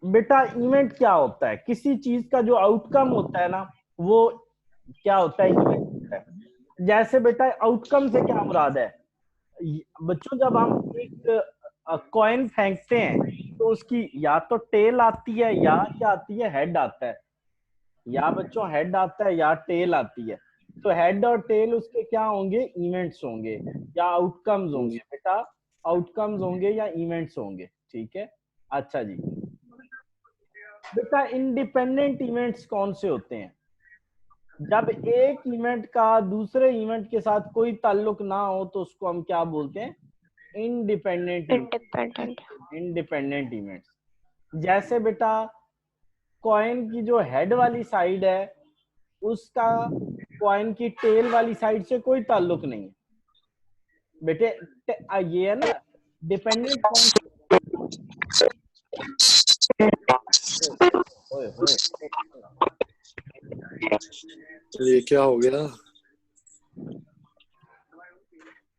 बेटा इवेंट क्या होता है? किसी चीज का जो आउटकम होता है ना, वो क्या होता है? इवेंट होता है। जैसे बेटा आउटकम से क्या मुराद है? बच्चों जब हम एक कॉइन फेंकते हैं तो उसकी या तो टेल आती है या क्या आती है, हेड आता है। या बच्चों हेड आता है या टेल आती है। तो हेड और टेल उसके क्या होंगे? इवेंट्स होंगे या आउटकम्स होंगे बेटा। आउटकम्स होंगे या इवेंट्स होंगे, ठीक है। अच्छा जी बेटा, इंडिपेंडेंट इवेंट्स कौन से होते हैं? जब एक इवेंट का दूसरे इवेंट के साथ कोई ताल्लुक ना हो तो उसको हम क्या बोलते हैं? Independent event. Independent. Independent events. जैसे बेटा कॉइन की जो हेड वाली साइड है उसका कॉइन की टेल वाली साइड से कोई ताल्लुक नहीं है बेटे। ये है ना डिपेंडेंट कौन। ओए होए, ये क्या हो गया?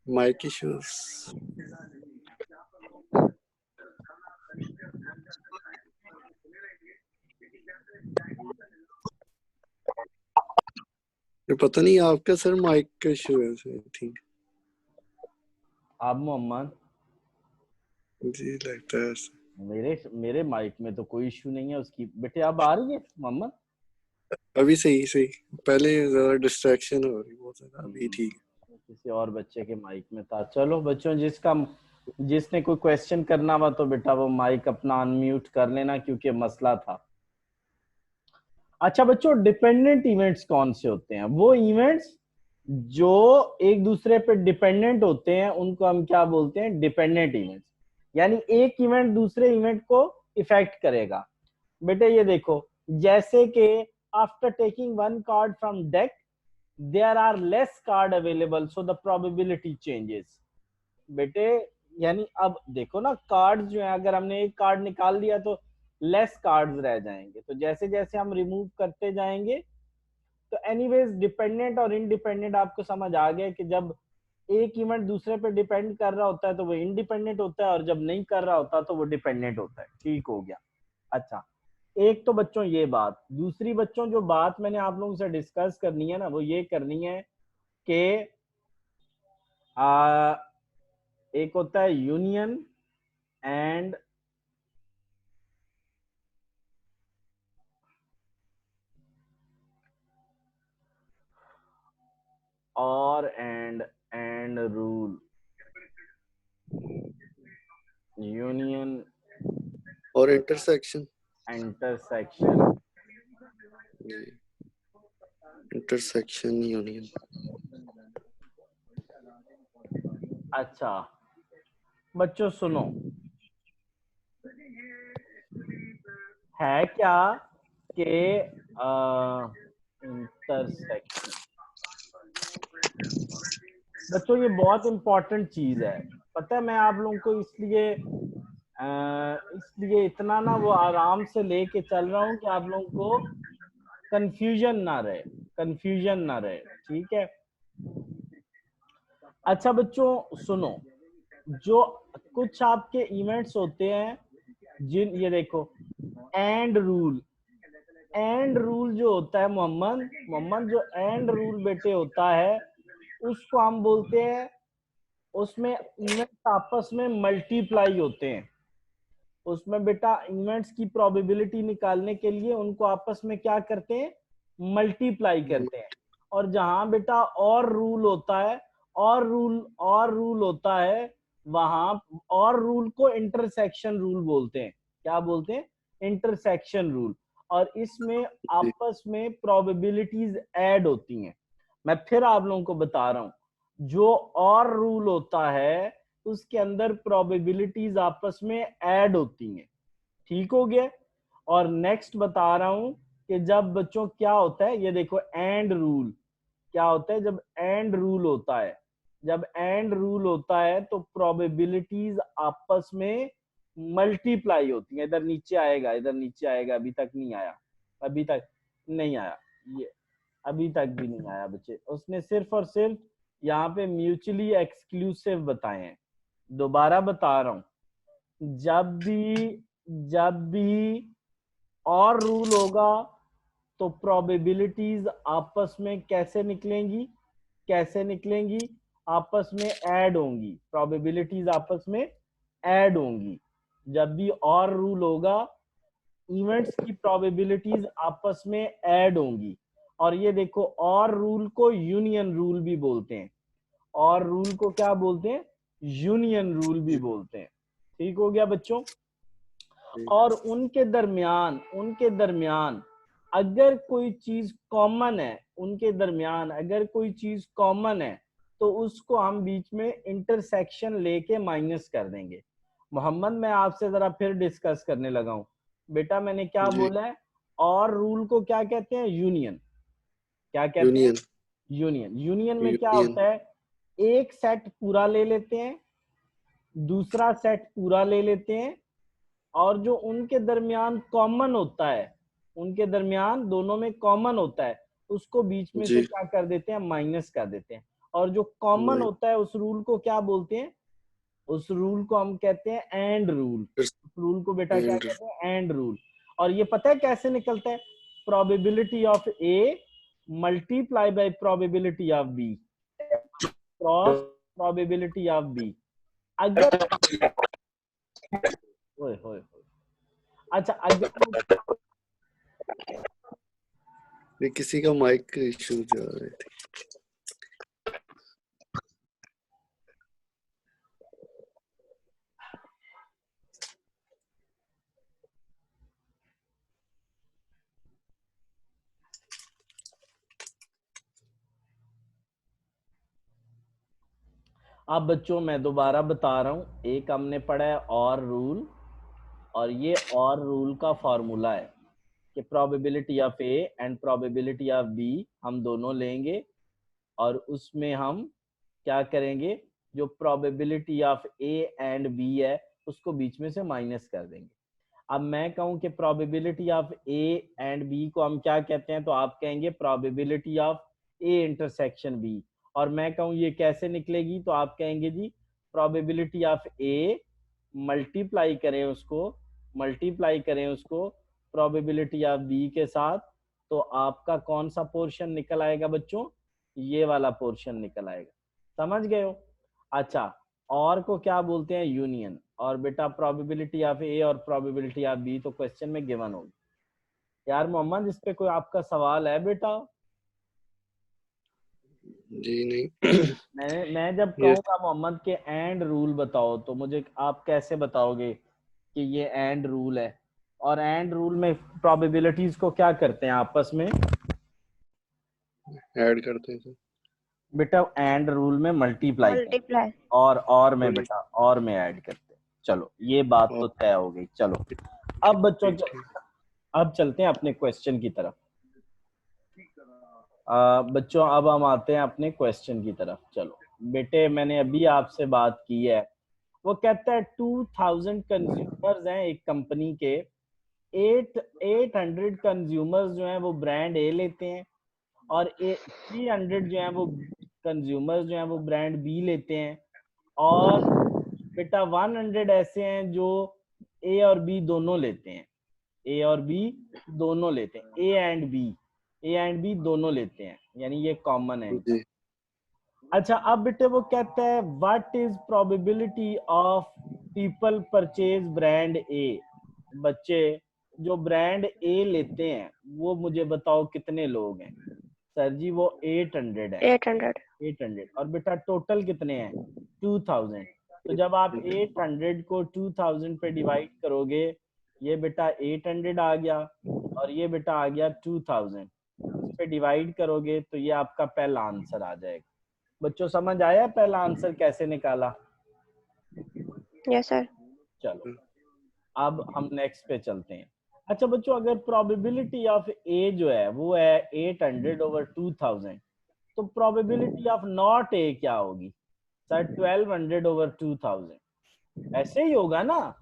Mic issues. ये पता नहीं आपका सर माइक का इशू है आई थिंक। आप मोहम्मद, जी लगता है ऐसा। मेरे मेरे माइक में तो कोई इशू नहीं है उसकी बेटे। अब आ रही है मोहम्मद? अभी सही सही, पहले ज्यादा डिस्ट्रैक्शन हो रही बहुत ज्यादा, अभी ठीक है। किसी और बच्चे के माइक में था। चलो बच्चों, जिसने कोई क्वेश्चन करना हुआ तो बेटा वो माइक अपना अनम्यूट कर लेना क्योंकि मसला था। अच्छा बच्चों, डिपेंडेंट इवेंट्स कौन से होते हैं? वो इवेंट्स जो एक दूसरे पे डिपेंडेंट होते हैं उनको हम क्या बोलते हैं? Dependent events. यानी एक इवेंट दूसरे इवेंट को इफेक्ट करेगा। बेटे ये देखो, जैसे कि after taking one card from deck there are less card available so the probability changes. बेटे यानी अब देखो ना, कार्ड्स जो है अगर हमने एक कार्ड निकाल दिया तो लेस कार्ड्स रह जाएंगे। तो जैसे जैसे हम रिमूव करते जाएंगे तो एनीवेज डिपेंडेंट और इंडिपेंडेंट आपको समझ आ गया कि जब एक इवेंट दूसरे पे डिपेंड कर रहा होता है तो वो इंडिपेंडेंट होता है और जब नहीं कर रहा होता तो वो डिपेंडेंट होता है। ठीक हो गया। अच्छा, एक तो बच्चों ये बात। दूसरी बच्चों जो बात मैंने आप लोगों से डिस्कस करनी है ना, वो ये करनी है कि एक होता है यूनियन एंड और एंड रूल। यूनियन और इंटरसेक्शन। इंटरसेक्शन। Intersection union. अच्छा बच्चों सुनो, है क्या कि इंटरसेक्शन बच्चों ये बहुत इंपॉर्टेंट चीज है। पता है मैं आप लोगों को इसलिए इतना ना वो आराम से लेके चल रहा हूँ कि आप लोगों को कंफ्यूजन ना रहे। कंफ्यूजन ना रहे, ठीक है। अच्छा बच्चों सुनो, जो कुछ आपके इवेंट्स होते हैं जिन, ये देखो एंड रूल। एंड रूल जो होता है मोहम्मद, जो एंड रूल बेटे होता है उसको हम बोलते हैं, उसमें इवेंट्स आपस में मल्टीप्लाई होते हैं। उसमें बेटा इवेंट्स की प्रोबेबिलिटी निकालने के लिए उनको आपस में क्या करते हैं? मल्टीप्लाई करते हैं। और जहां बेटा और रूल होता है, और रूल होता है, वहां और रूल को इंटरसेक्शन रूल बोलते हैं। क्या बोलते हैं? Intersection rule. और इसमें आपस में प्रोबेबिलिटीज ऐड होती हैं। मैं फिर आप लोगों को बता रहा हूं, जो और रूल होता है उसके अंदर प्रोबेबिलिटीज आपस में ऐड होती हैं। ठीक हो गया। और नेक्स्ट बता रहा हूं कि जब बच्चों क्या होता है, ये देखो एंड रूल क्या होता है। जब एंड रूल होता है, जब एंड रूल होता है तो प्रोबेबिलिटीज आपस में मल्टीप्लाई होती है। इधर नीचे आएगा, इधर नीचे आएगा। अभी तक नहीं आया, अभी तक नहीं आया, ये अभी तक भी नहीं आया बच्चे। उसने सिर्फ और सिर्फ यहाँ पे म्यूचुअली एक्सक्लूसिव बताए हैं। दोबारा बता रहा हूं, जब भी और रूल होगा तो प्रोबेबिलिटीज आपस में कैसे निकलेंगी, आपस में ऐड होंगी, प्रोबेबिलिटीज आपस में ऐड होंगी। जब भी और रूल होगा इवेंट्स की प्रोबेबिलिटीज आपस में ऐड होंगी। और ये देखो, और रूल को यूनियन रूल भी बोलते हैं, और रूल को क्या बोलते हैं, यूनियन रूल भी बोलते हैं। ठीक हो गया बच्चों। और उनके दरमियान अगर कोई चीज कॉमन है, उनके दरमियान अगर कोई चीज कॉमन है तो उसको हम बीच में इंटरसेक्शन लेके माइनस कर देंगे। मोहम्मद, मैं आपसे जरा फिर डिस्कस करने लगा हूं। बेटा मैंने क्या जी। बोला है, और रूल को क्या कहते हैं, यूनियन। क्या कहते हैं, यूनियन। यूनियन। यूनियन में क्या यूनियन। होता है, एक सेट पूरा ले लेते हैं, दूसरा सेट पूरा ले लेते हैं, और जो उनके दरमियान कॉमन होता है, उनके दरमियान दोनों में कॉमन होता है, उसको बीच में से जी। क्या कर देते हैं, माइनस कर देते हैं। और जो कॉमन होता है उस रूल को क्या बोलते हैं, उस रूल को हम कहते हैं एंड रूल। उस रूल को बेटा क्या एंड। कहते हैं, एंड रूल। और ये पता है कैसे निकलता है, probability of A multiply by probability of B cross probability of B. अगर होए होए होए। अच्छा, अगर ये किसी का माइक इशू जा रहे थे। अब बच्चों मैं दोबारा बता रहा हूं, एक हमने पढ़ा है और रूल, और ये और रूल का फॉर्मूला है कि probability of A and probability of B हम दोनों लेंगे, और उसमें हम क्या करेंगे, जो probability of A and B है उसको बीच में से माइनस कर देंगे। अब मैं कहूं कि probability of A and B को हम क्या कहते हैं, तो आप कहेंगे probability of A intersection B. और मैं कहूं ये कैसे निकलेगी, तो आप कहेंगे जी प्रोबेबिलिटी ऑफ ए मल्टीप्लाई करें उसको प्रोबेबिलिटी ऑफ बी के साथ, तो आपका कौन सा पोर्शन निकल आएगा बच्चों, ये वाला पोर्शन निकल आएगा। समझ गए हो। अच्छा, और को क्या बोलते हैं, यूनियन। और बेटा प्रोबेबिलिटी ऑफ ए और प्रोबेबिलिटी ऑफ बी तो क्वेश्चन में गिवन होगी। यार मोहम्मद, इस पे कोई आपका सवाल है बेटा? जी नहीं। मैं जब ये कहूंगा मोहम्मद के एंड रूल बताओ, तो मुझे आप कैसे बताओगे कि ये एंड रूल है? और एंड रूल में प्रोबेबिलिटीज को क्या करते हैं आपस में? ऐड करते हैं बेटा एंड रूल में मल्टीप्लाई करते मल्टीप्लाई। हैं, और में सर। बेटा और में ऐड करते हैं। चलो ये बात तो तय हो गई। चलो अब बच्चों अब चलते हैं अपने क्वेश्चन की तरफ। बच्चों अब हम आते हैं अपने क्वेश्चन की तरफ। चलो बेटे, मैंने अभी आपसे बात की है, वो कहता है 2000 कंज्यूमर्स हैं एक कंपनी के, 800 कंज्यूमर्स जो हैं वो ब्रांड ए लेते हैं, और 300 जो है वो कंज्यूमर्स जो हैं वो ब्रांड बी लेते हैं। और बेटा 100 ऐसे हैं जो ए और बी दोनों लेते हैं, ए और बी दोनों लेते हैं, ए एंड बी दोनों लेते हैं, यानी ये कॉमन है। जी। अच्छा, अब बेटे वो कहता है what is probability of people purchase brand ए। बच्चे जो ब्रांड ए लेते हैं वो मुझे बताओ कितने लोग हैं? सर जी वो 800 है। 800। 800। और बेटा टोटल कितने हैं? 2000। तो जब आप 800 को 2000 पे डिवाइड करोगे, ये बेटा 800 आ गया, और ये बेटा आ गया 2000। इस पे डिवाइड करोगे तो ये आपका पहला आंसर आ जाएगा। बच्चों समझ आया पहला आंसर कैसे निकाला? Yes sir. चलो अब हम नेक्स्ट पे चलते हैं। अच्छा बच्चों, अगर प्रोबेबिलिटी ऑफ ए जो है वो है 800 ओवर 2000, तो प्रोबेबिलिटी ऑफ नॉट ए क्या होगी? Sir 1200 over 2000। ऐसे ही होगा ना,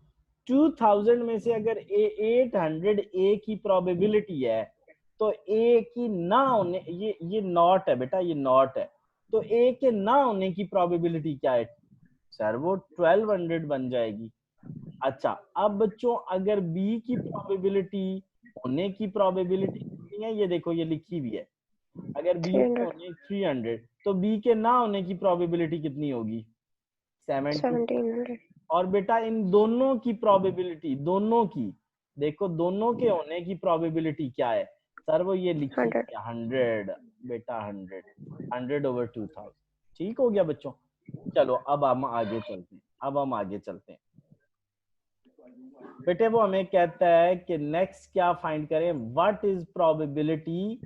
2000 में से अगर 800 ए की प्रोबेबिलिटी है, तो ए की ना होने, ये नॉट है बेटा, ये नॉट है, तो ए के ना होने की प्रोबेबिलिटी क्या है? सर वो 1200 बन जाएगी। अच्छा, अब बच्चों अगर बी की प्रोबेबिलिटी होने की प्रोबेबिलिटी कितनी है, ये देखो ये लिखी हुई है। अगर बी के 300, होने 300 तो बी के ना होने की प्रोबेबिलिटी कितनी होगी? 70। 1700, और बेटा इन दोनों की प्रोबेबिलिटी, दोनों की देखो, दोनों के होने की प्रोबेबिलिटी क्या है सर? वो ये लिखी 100. है 100 बेटा, 100/2000। ठीक हो गया बच्चों? चलो अब हम आगे चलते हैं, अब हम आगे चलते हैं बेटे। वो हमें कहता है कि नेक्स्ट क्या फाइंड करें, what is probability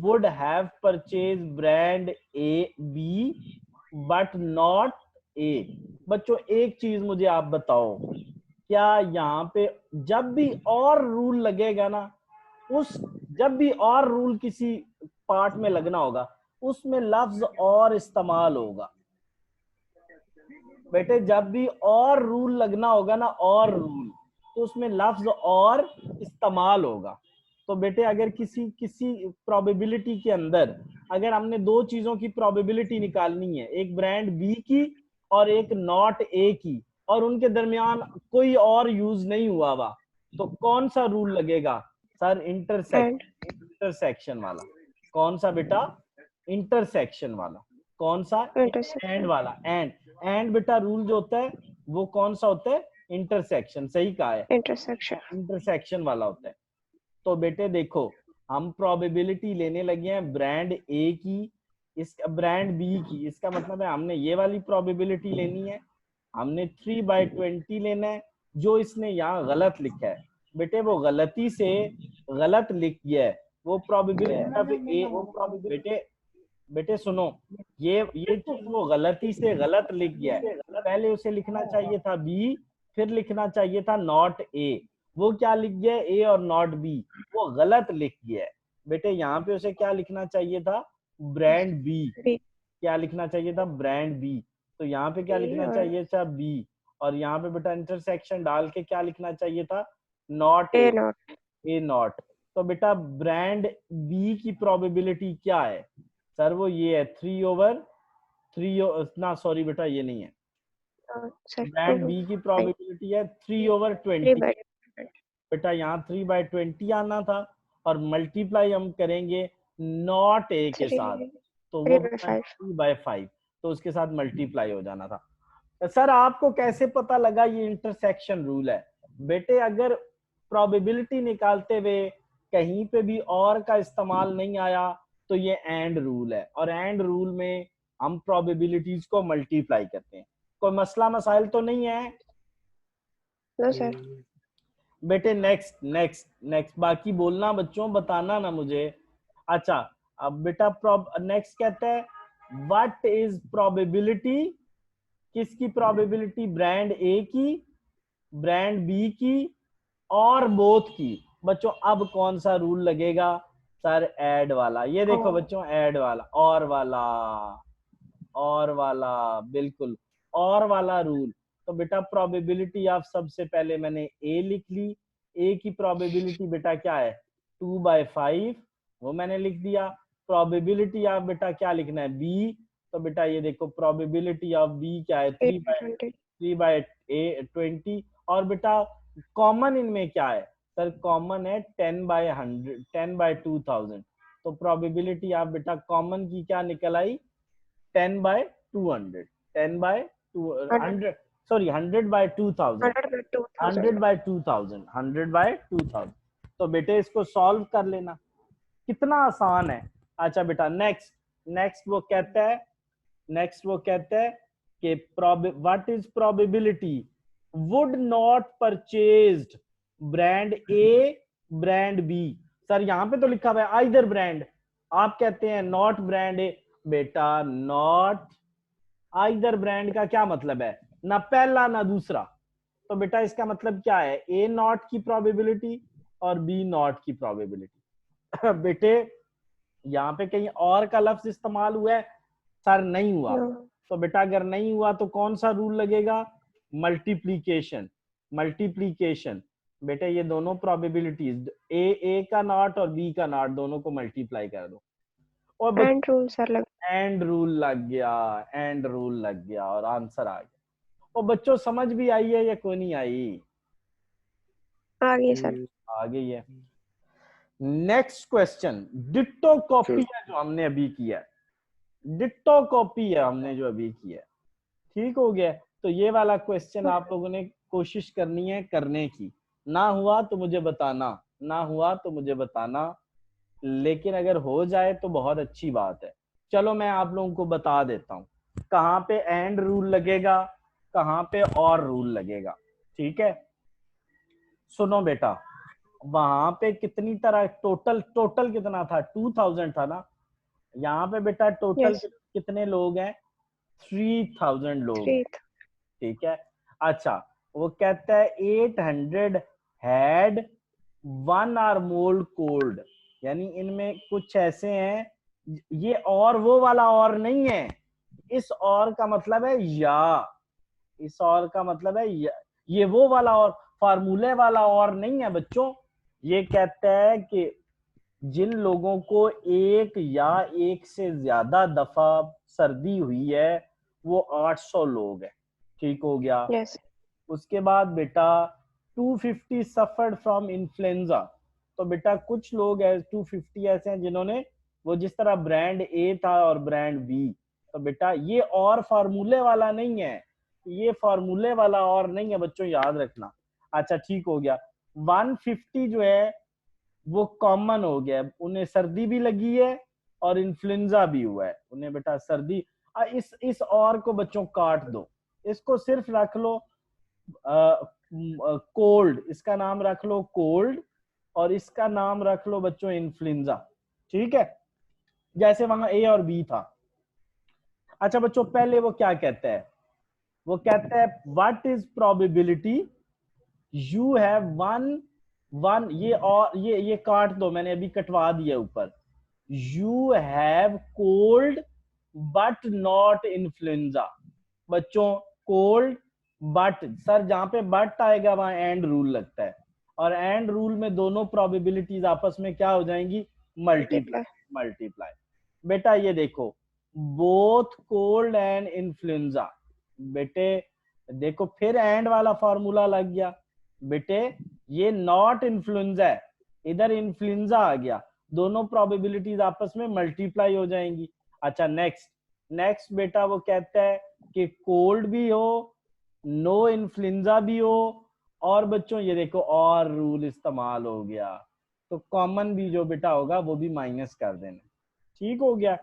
would have purchased brand A B but not A। बच्चों एक चीज मुझे आप बताओ, क्या यहाँ पे जब भी और रूल लगेगा ना, उस जब भी और रूल किसी पार्ट में लगना होगा उसमें लफ्ज और इस्तेमाल होगा बेटे। जब भी और रूल लगना होगा ना, और रूल, तो उसमें लफ्ज और इस्तेमाल होगा। तो बेटे अगर किसी किसी प्रोबेबिलिटी के अंदर अगर हमने दो चीजों की प्रोबेबिलिटी निकालनी है, एक ब्रांड बी की और एक नॉट ए की, और उनके दरमियान कोई और यूज नहीं हुआ हुआ, तो कौन सा रूल लगेगा सर? And इंटरसेक्शन वाला। कौन सा बेटा? इंटरसेक्शन वाला। कौन सा? And intersection. वाला। एंड बेटा रूल जो होता है वो कौन सा होता है? इंटरसेक्शन। सही कहा है, Intersection. इंटरसेक्शन वाला होता है। तो बेटे देखो, हम प्रोबेबिलिटी लेने लगे हैं ब्रांड ए की, इसका ब्रांड बी की, इसका मतलब है हमने ये वाली प्रोबेबिलिटी लेनी है, हमने 3/20 लेना है। जो इसने यहाँ गलत लिखा है बेटे, वो गलती से गलत लिख गया है, वो प्रोबेबिलिटी ऑफ ए। बेटे बेटे सुनो, ये चीज वो गलती से गलत लिख गया है। पहले उसे लिखना चाहिए था बी, फिर लिखना चाहिए था नॉट ए। वो क्या लिख गया है? ए और नॉट बी, वो गलत लिख गया है बेटे। यहाँ पे उसे क्या लिखना चाहिए था? Brand B. B. क्या लिखना चाहिए था? Brand B. तो यहाँ पे क्या A लिखना or चाहिए था? बी। और यहाँ पे बेटा इंटरसेक्शन डाल के क्या लिखना चाहिए था? Not a. A not. A not. तो बेटा ब्रांड बी की प्रोबेबिलिटी क्या है सर? वो ये है 3/3, ना सॉरी बेटा ये नहीं है। Sir, ब्रांड 2 बी की 5. प्रोबेबिलिटी है 3 3/20। by बेटा यहाँ 3/20 आना था, और मल्टीप्लाई हम करेंगे नॉट ए के 3. साथ, तो 3 वो by बना 5. 3/5, तो उसके साथ मल्टीप्लाई हो जाना था। तो सर आपको कैसे पता लगा ये इंटरसेक्शन रूल है? बेटे अगर प्रोबेबिलिटी निकालते हुए कहीं पे भी और का इस्तेमाल नहीं आया तो ये एंड रूल है, और एंड रूल में हम प्रोबेबिलिटीज को मल्टीप्लाई करते हैं। कोई मसला मसाइल तो नहीं है No, sir. बेटे? नेक्स्ट नेक्स्ट नेक्स्ट, बाकी बोलना बच्चों, बताना ना मुझे। अच्छा, अब बेटा नेक्स्ट कहता है व्हाट इज प्रोबेबिलिटी, किसकी प्रोबेबिलिटी? ब्रांड ए की, ब्रांड बी की, और बोथ की। बच्चों अब कौन सा रूल लगेगा सर? ऐड वाला। ये देखो बच्चों, ऐड वाला, और वाला, और वाला, बिल्कुल और वाला रूल। तो बेटा प्रोबेबिलिटी ऑफ, सबसे पहले मैंने ए लिख ली। ए की प्रोबेबिलिटी बेटा क्या है? 2/5, वो मैंने लिख दिया। प्रोबेबिलिटी ऑफ बेटा क्या लिखना है? बी। तो बेटा ये देखो प्रोबेबिलिटी ऑफ बी क्या है? 8 by 20. 3/20। और बेटा कॉमन इनमें क्या है सर? कॉमन है 10/100, 10/2000। तो प्रोबेबिलिटी ऑफ बेटा कॉमन की क्या निकल आई? 10/200, 10/200, सॉरी 100/2000, 100 by 2000. 100/2000, 100/2000। तो बेटे इसको सॉल्व कर लेना, कितना आसान है। अच्छा बेटा नेक्स्ट, नेक्स्ट वो कहता है कि what is probability would not purchased brand A brand B. Sir यहाँ पे तो लिखा हुआ है आइदर ब्रांड, आप कहते हैं नॉट ब्रांड ए। बेटा नॉट आइदर ब्रांड का क्या मतलब है? ना पहला ना दूसरा। तो बेटा इसका मतलब क्या है? ए नॉट की प्रोबेबिलिटी और बी नॉट की प्रोबेबिलिटी। बेटे यहाँ पे कहीं और का लफ्ज इस्तेमाल हुआ है सर? नहीं हुआ। No. तो बेटा अगर नहीं हुआ तो कौन सा रूल लगेगा? मल्टीप्लीकेशन। मल्टीप्लीकेशन बेटे, ये दोनों प्रोबेबिलिटीज ए का नॉट और बी का नॉट दोनों को मल्टीप्लाई कर दो, और And rules are like and rule लग गया, एंड रूल लग गया और आंसर आ गया। और बच्चों समझ भी आई है या कोई नहीं आई? आ गई सर। आ गई है। Next question, ditto copy Sure. है जो हमने अभी किया है, डिट्टो कॉपी है हमने जो अभी किया है, ठीक हो गया। तो ये वाला क्वेश्चन आप लोगों ने कोशिश करनी है करने की, ना हुआ तो मुझे बताना, ना हुआ तो मुझे बताना, लेकिन अगर हो जाए तो बहुत अच्छी बात है। चलो मैं आप लोगों को बता देता हूँ कहाँ पे एंड रूल लगेगा, कहाँ पे और रूल लगेगा, ठीक है। सुनो बेटा, वहां पे कितनी तरह टोटल टोटल कितना था, 2000 था ना। यहाँ पे बेटा टोटल यस कितने लोग हैं, 3000 लोग हैं, 3। ठीक है। अच्छा, वो कहता है 800 हैड 1 or more कोल्ड, यानी इनमें कुछ ऐसे हैं, ये और वो वाला और नहीं है, इस और का मतलब है या, इस और का मतलब है या, ये वो वाला और, फार्मूले वाला और नहीं है बच्चों। ये कहता है कि जिन लोगों को एक या एक से ज्यादा दफा सर्दी हुई है वो 800 लोग हैं, ठीक हो गया। यस उसके बाद बेटा 250 सफर्ड फ्रॉम इन्फ्लुएंजा, तो बेटा कुछ लोग है 250 ऐसे हैं जिन्होंने, वो जिस तरह ब्रांड ए था और ब्रांड बी, तो बेटा ये और फार्मूले वाला नहीं है, ये फार्मूले वाला और नहीं है बच्चों, याद रखना। अच्छा ठीक हो गया। 150 जो है वो कॉमन हो गया, उन्हें सर्दी भी लगी है और इन्फ्लुएंजा भी हुआ है उन्हें बेटा सर्दी। इस और को बच्चों काट दो, इसको सिर्फ रख लो कोल्ड, इसका नाम रख लो कोल्ड और इसका नाम रख लो बच्चों इन्फ्लुएंजा, ठीक है, जैसे वहां ए और बी था। अच्छा बच्चों पहले वो क्या कहता है, वो कहता है what is probability you have one ये और ये काट दो, मैंने अभी कटवा दिया ऊपर, you have cold but not influenza. बच्चों कोल्ड बट, सर जहां पे बट आएगा वहां एंड रूल लगता है, और एंड रूल में दोनों प्रोबेबिलिटीज आपस में क्या हो जाएंगी, मल्टीप्लाई, मल्टीप्लाई। मल्टीप्लाई। बेटा ये देखो, बोथ कोल्ड एंड इन्फ्लुएंजा, बेटे देखो फिर एंड वाला फॉर्मूला लग गया, बेटे ये नॉट इन्फ्लुएंजा है, इधर इन्फ्लुएंजा आ गया, दोनों प्रोबेबिलिटीज आपस में मल्टीप्लाई हो जाएंगी। अच्छा नेक्स्ट, नेक्स्ट बेटा वो कहता है कि कोल्ड भी हो, नो इन्फ्लुएंजा भी हो, और बच्चों ये देखो और रूल इस्तेमाल हो गया, तो कॉमन भी जो बेटा होगा वो भी माइनस कर देना, ठीक हो गया।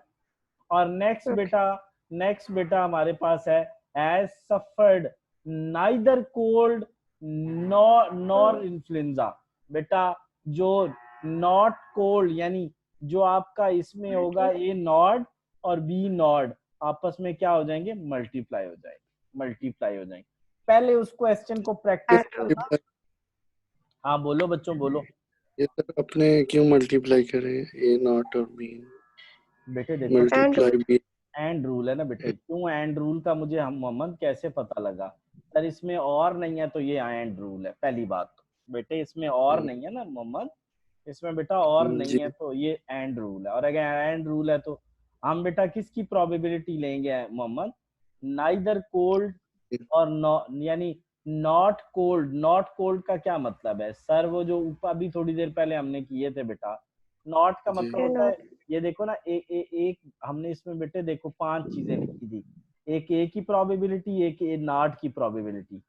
और नेक्स्ट ओके बेटा, नेक्स्ट बेटा हमारे पास है has suffered neither cold nor influenza, बेटा जो नॉट कोल्ड यानी जो आपका इसमें होगा ए नॉट और बी नॉट आपस में क्या हो जाएंगे, मल्टीप्लाई हो जाएंगे, मल्टीप्लाई हो जाएंगे। पहले उस क्वेश्चन को प्रैक्टिस एंड रूल। करना। हाँ बोलो बच्चों बोलो। ये सर अपने क्यों मल्टीप्लाई करें ए नॉट और बी, बेटे देखो and multiply rule. B. And rule है ना बेटे, क्यों एंड रूल का मुझे हम मोहम्मद कैसे पता लगा, सर इसमें और नहीं है तो ये एंड रूल है, पहली बात तो बेटे इसमें और नहीं है ना मोहम्मद, इसमें बेटा और नहीं जी है तो ये एंड रूल है, और अगर एंड रूल है तो हम बेटा किसकी प्रोबेबिलिटी लेंगे मोहम्मद, नाइदर कोल्ड और यानी नॉट कोल्ड, नॉट कोल्ड का क्या मतलब है सर, वो जो ऊपर अभी थोड़ी देर पहले हमने किए थे बेटा, नॉट का जी मतलब ए होता है, नॉट। ये देखो ना एक हमने इसमें बेटे देखो 5 चीजें लिखी थी, एक ए की प्रोबेबिलिटी, एक ए नॉट की प्रोबेबिलिटी,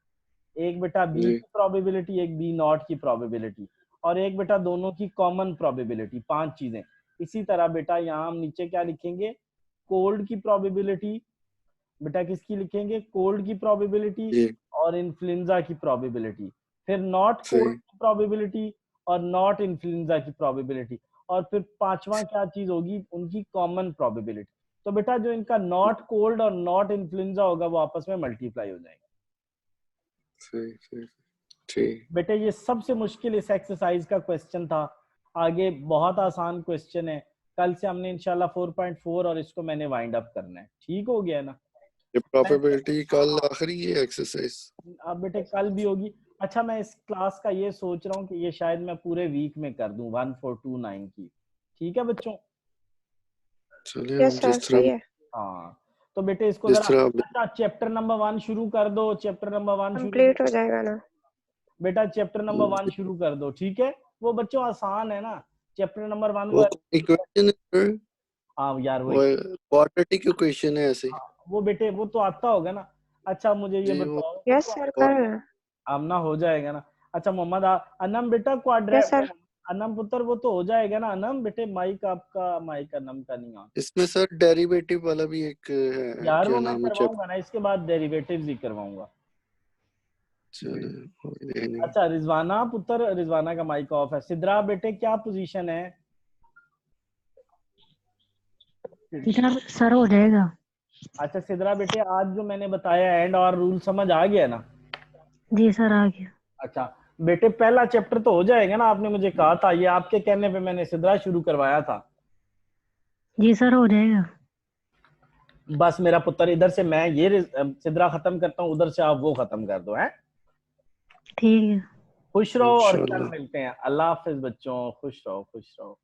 एक बेटा बी जी की प्रोबेबिलिटी, एक बी नॉट की प्रोबेबिलिटी, और एक बेटा दोनों की कॉमन प्रोबेबिलिटी, 5 चीजें। इसी तरह बेटा यहाँ हम नीचे क्या लिखेंगे, कोल्ड की प्रोबेबिलिटी, बेटा किसकी लिखेंगे, कोल्ड की प्रोबेबिलिटी जी और इन्फ्लुएंजा की प्रोबेबिलिटी, फिर नॉट कोल्ड सही। की प्रोबेबिलिटी और नॉट इन्फ्लुएंजा की प्रोबेबिलिटी, और फिर पांचवा क्या चीज होगी, उनकी कॉमन प्रोबेबिलिटी। तो बेटा जो इनका नॉट कोल्ड और नॉट इन्फ्लुएंजा होगा वो आपस में मल्टीप्लाई हो जाएंगे। सही सही ठीक। बेटे ये सबसे मुश्किल इस एक्सरसाइज का क्वेश्चन था, आगे बहुत आसान क्वेश्चन है, कल से हमने इंशाल्लाह 4.4 और इसको मैंने वाइंड अप करना है, ठीक हो गया ना। ये प्रोबेबिलिटी कल आखिरी है एक्सरसाइज। अब बेटे कल भी होगी। अच्छा मैं इस क्लास का ये सोच रहा हूँ कि ये शायद मैं पूरे वीक में कर दूं 1429 की, ठीक है बच्चों। चलिए यस सर जिस सही तरह है। हाँ तो बेटे इसको जिस जरा तरह चैप्टर नंबर 1 शुरू कर दो, चैप्टर नंबर 1 शुरू कंप्लीट हो जाएगा ना? बेटा चैप्टर नंबर 1 शुरू कर दो, ठीक है? वो बच्चों आसान है ना, चैप्टर नंबर 1 वो को। इक्वेशन है सर, हाँ यार वही, वो क्वाड्रेटिक इक्वेशन है ऐसे। वो बेटे वो तो आता होगा ना। अच्छा मुझे ये जी वो बताओ, यस सर, कर रहे हैं। आमना हो जाएगा ना। अच्छा मोहम्मद अनम बेटा यस सर। अनम पुत्र वो तो हो जाएगा ना अनम बेटे, माइक आपका, माइक अनम का नहीं आ। इसमें सर डेरिवेटिव वाला भी एक है, यार क्या वो मैं नाम है करवाऊंगा ना, इसके बाद डेरिवेटिव्स ही करवाऊंगा। चैप्टर। अच्छा रिजवाना पुत्र, रिजवाना का माइक ऑफ है। सिद्रा बेटे क्या पोजीशन है? सर हो जाएगा। अच्छा सिद्रा बेटे, आज जो मैंने बताया एंड और रूल समझ आ गया ना? जी सर आ गया। अच्छा बेटे पहला चैप्टर तो हो जाएगा ना, आपने मुझे कहा था, ये आपके कहने पे मैंने सिद्रा शुरू करवाया था। जी सर हो जाएगा। बस मेरा पुत्र, इधर से मैं ये सिद्रा खत्म करता हूँ, उधर से आप वो खत्म कर दो, हैं? ठीक है। खुश रहो और कल इंशाल्लाह। मिलते हैं। अल्लाह हाफिज बच्चों, खुश रहो खुश रहो।